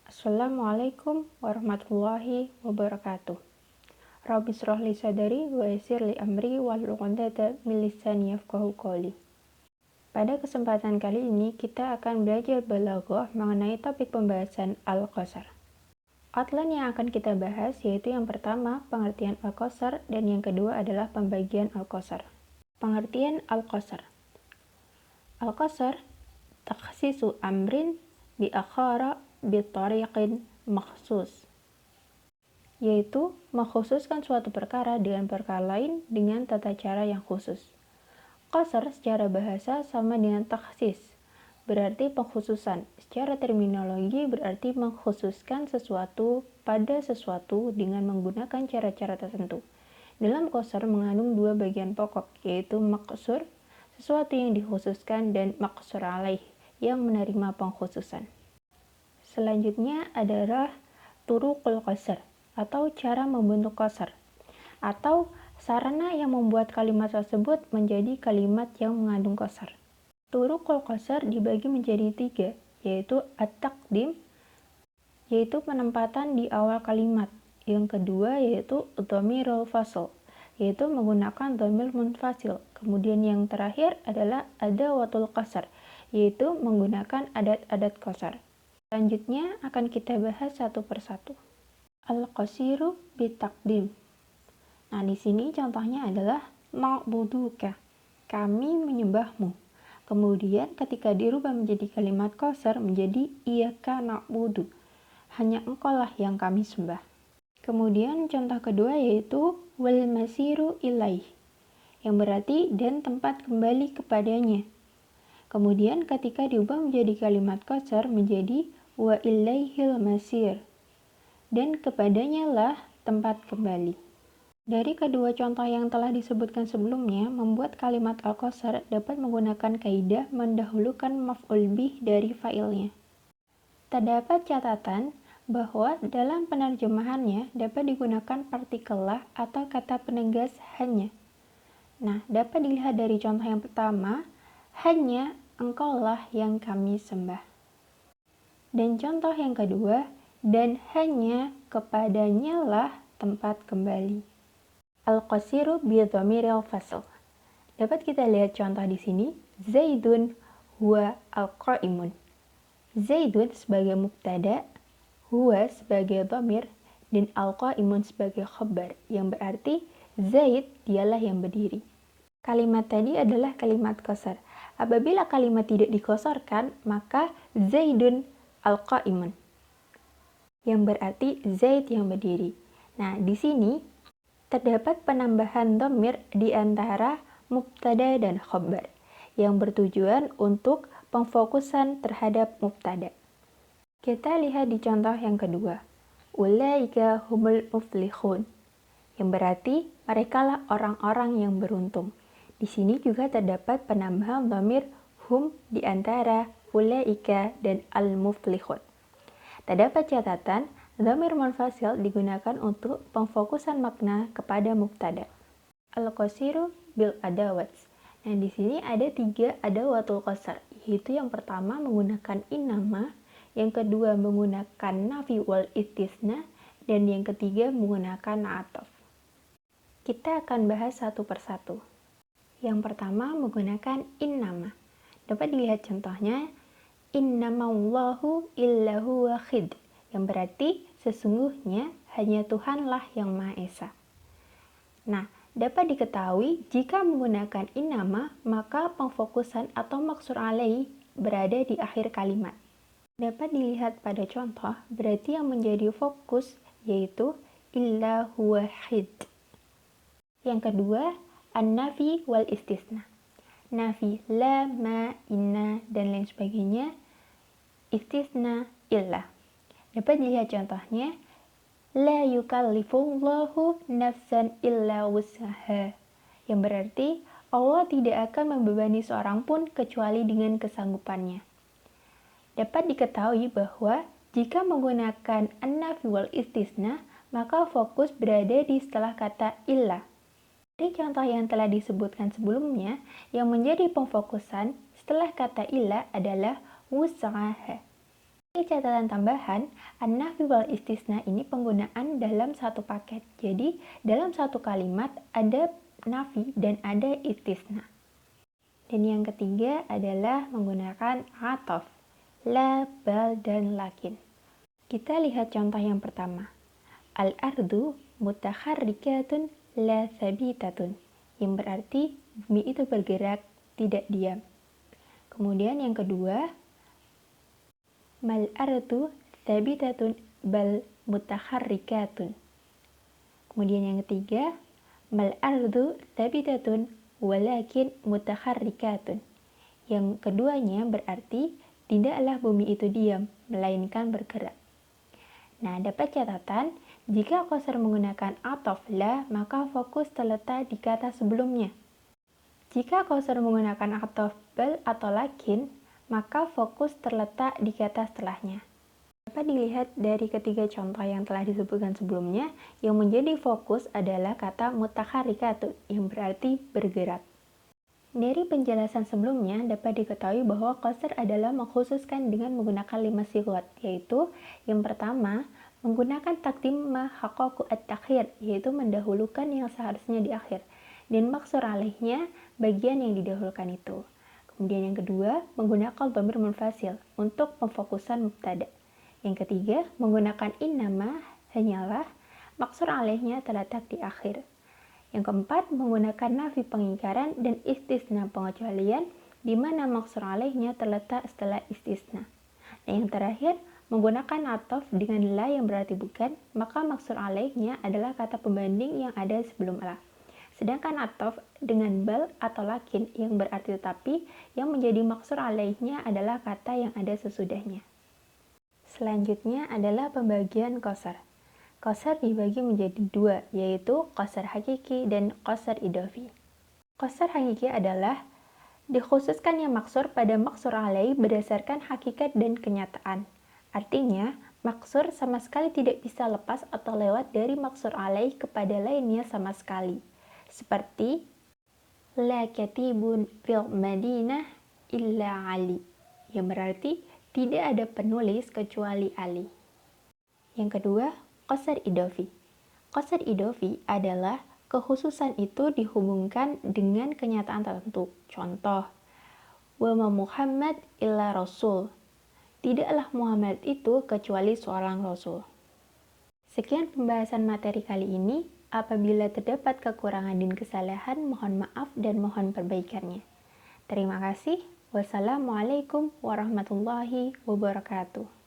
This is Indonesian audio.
Assalamualaikum warahmatullahi wabarakatuh. Rabbi shrah li sadri wa yassir li amri wahlul 'uqdatam min lisani yafqahu qawli. Pada kesempatan kali ini kita akan belajar balaghah mengenai topik pembahasan al-qasar. Outline yang akan kita bahas yaitu yang pertama pengertian al-qasar dan yang kedua adalah pembagian al-qasar. Pengertian al-qasar. Al-qasar takhsisu amrin bi akhara bitariqin makhsus, yaitu mengkhususkan suatu perkara dengan perkara lain dengan tata cara yang khusus. Qasar secara bahasa sama dengan takhsis, berarti pengkhususan. Secara terminologi berarti mengkhususkan sesuatu pada sesuatu dengan menggunakan cara-cara tertentu. Dalam qasar mengandung dua bagian pokok, yaitu maqsur, sesuatu yang dikhususkan, dan maqsur alaih, yang menerima pengkhususan. Selanjutnya adalah turuqul qasar atau cara membentuk qasar atau sarana yang membuat kalimat tersebut menjadi kalimat yang mengandung qasar. Turuqul qasar dibagi menjadi tiga, yaitu at-taqdim, yaitu penempatan di awal kalimat. Yang kedua yaitu dhamirul fasl, yaitu menggunakan dhamir munfasil. Kemudian yang terakhir adalah adawatul qasar, yaitu menggunakan adat-adat qasar. Selanjutnya akan kita bahas satu persatu. Al-qasiru bitaqdim. Nah, di sini contohnya adalah na'buduka, kami menyembahmu. Kemudian ketika dirubah menjadi kalimat qasar menjadi iyyaka na'budu, hanya engkaulah yang kami sembah. Kemudian contoh kedua yaitu wal masiru ilaih, yang berarti dan tempat kembali kepadanya. Kemudian ketika diubah menjadi kalimat qasar menjadi wa ilaihil masir, dan kepadanya lah tempat kembali. Dari kedua contoh yang telah disebutkan sebelumnya, membuat kalimat al-qasar dapat menggunakan kaidah mendahulukan maf'ul bih dari fa'ilnya. Terdapat catatan bahwa dalam penerjemahannya dapat digunakan partikel lah atau kata penegas hanya. Nah, dapat dilihat dari contoh yang pertama, hanya engkaulah yang kami sembah. Dan contoh yang kedua, dan hanya kepadanya lah tempat kembali. Al-qasiru bi dhamiril fasl. Dapat kita lihat contoh di sini, Zaidun huwa al-qa'imun. Zaidun sebagai mubtada, huwa sebagai dhamir, dan al-qa'imun sebagai khabar, yang berarti Zaid dialah yang berdiri. Kalimat tadi adalah kalimat qasar. Apabila kalimat tidak dikosarkan, maka Zaidun al-qa'imun, yang berarti Zaid yang berdiri. Nah, di sini terdapat penambahan dhamir di antara mubtada dan khabar yang bertujuan untuk pemfokusan terhadap mubtada. Kita lihat di contoh yang kedua. Ulaika humul muflihun, yang berarti merekalah orang-orang yang beruntung. Di sini juga terdapat penambahan dhamir hum di antara ulaika dan al-muflihun. Terdapat catatan, dhamir munfasil digunakan untuk pemfokusan makna kepada mubtada. Al-qasiru bil adawats. Nah, di sini ada tiga adawatul qasar, yaitu yang pertama menggunakan innama, yang kedua menggunakan nafi wal istisna, dan yang ketiga menggunakan ataf. Kita akan bahas satu persatu. Yang pertama menggunakan innama. Dapat dilihat contohnya, innamallahu illa huwa khid, yang berarti sesungguhnya hanya Tuhanlah yang Maha Esa. Nah, dapat diketahui jika menggunakan innama, maka pemfokusan atau maqsur alaih berada di akhir kalimat. Dapat dilihat pada contoh, berarti yang menjadi fokus yaitu illa huwa khid. Yang kedua, an-nafi wal istisna. Nafi la, ma, inna, dan lain sebagainya. Istisna illa. Dapat dilihat contohnya, la yukallifullahu nafsan illa wus'aha, yang berarti Allah tidak akan membebani seorang pun kecuali dengan kesanggupannya. Dapat diketahui bahwa jika menggunakan an-nafi wal istisna, maka fokus berada di setelah kata illa. Dari contoh yang telah disebutkan sebelumnya, yang menjadi pemfokusan setelah kata illa adalah wus'aha. Ini catatan tambahan, an-nafi wal istisna ini penggunaan dalam satu paket. Jadi, dalam satu kalimat ada nafi dan ada istisna. Dan yang ketiga adalah menggunakan atof, la, bal, dan lakin. Kita lihat contoh yang pertama. Al-ardu mutakharrikatun la thabitatun, yang berarti bumi itu bergerak, tidak diam. Kemudian yang kedua, mal ardu thabitatun bal mutakharrikatun. Kemudian yang ketiga, mal ardu thabitatun walakin mutakharrikatun. Yang keduanya berarti tidaklah bumi itu diam, melainkan bergerak. Nah, dapat catatan, jika qasar menggunakan atof la, maka fokus terletak di kata sebelumnya. Jika qasar menggunakan atof bal atau lakin, maka fokus terletak di kata setelahnya. Dapat dilihat dari ketiga contoh yang telah disebutkan sebelumnya, yang menjadi fokus adalah kata mutakharrikatun, yang berarti bergerak. Dari penjelasan sebelumnya, dapat diketahui bahwa qasar adalah mengkhususkan dengan menggunakan 5 sighat, yaitu yang pertama, menggunakan takdim ma haqqaqu at-takhir, yaitu mendahulukan yang seharusnya di akhir, dan maksur alaihnya bagian yang didahulukan itu. Kemudian yang kedua, menggunakan dhamir munfasil untuk pemfokusan mubtada. Yang ketiga, menggunakan innama, hanyalah, maksur alaihnya terletak di akhir. Yang keempat, menggunakan nafi pengingkaran dan istisna pengecualian, di mana maksur alaihnya terletak setelah istisna. Dan yang terakhir, menggunakan atof dengan la yang berarti bukan, maka maksur alaihnya adalah kata pembanding yang ada sebelum la. Sedangkan atof dengan bal atau lakin yang berarti tetapi, yang menjadi maksur alaihnya adalah kata yang ada sesudahnya. Selanjutnya adalah pembagian qasar. Qasar dibagi menjadi dua, yaitu qasar hakiki dan qasar idafi. Qasar hakiki adalah dikhususkannya maksur pada maksur alaih berdasarkan hakikat dan kenyataan. Artinya, maksur sama sekali tidak bisa lepas atau lewat dari maksur alaih kepada lainnya sama sekali. Seperti la katibun fil madinah illa Ali, yang berarti tidak ada penulis kecuali Ali. Yang kedua, qasar idafi. Qasar idafi adalah kekhususan itu dihubungkan dengan kenyataan tertentu. Contoh, wa ma Muhammad illa rasul. Tidaklah Muhammad itu kecuali seorang rasul. Sekian pembahasan materi kali ini. Apabila terdapat kekurangan dan kesalahan, mohon maaf dan mohon perbaikannya. Terima kasih. Wassalamualaikum warahmatullahi wabarakatuh.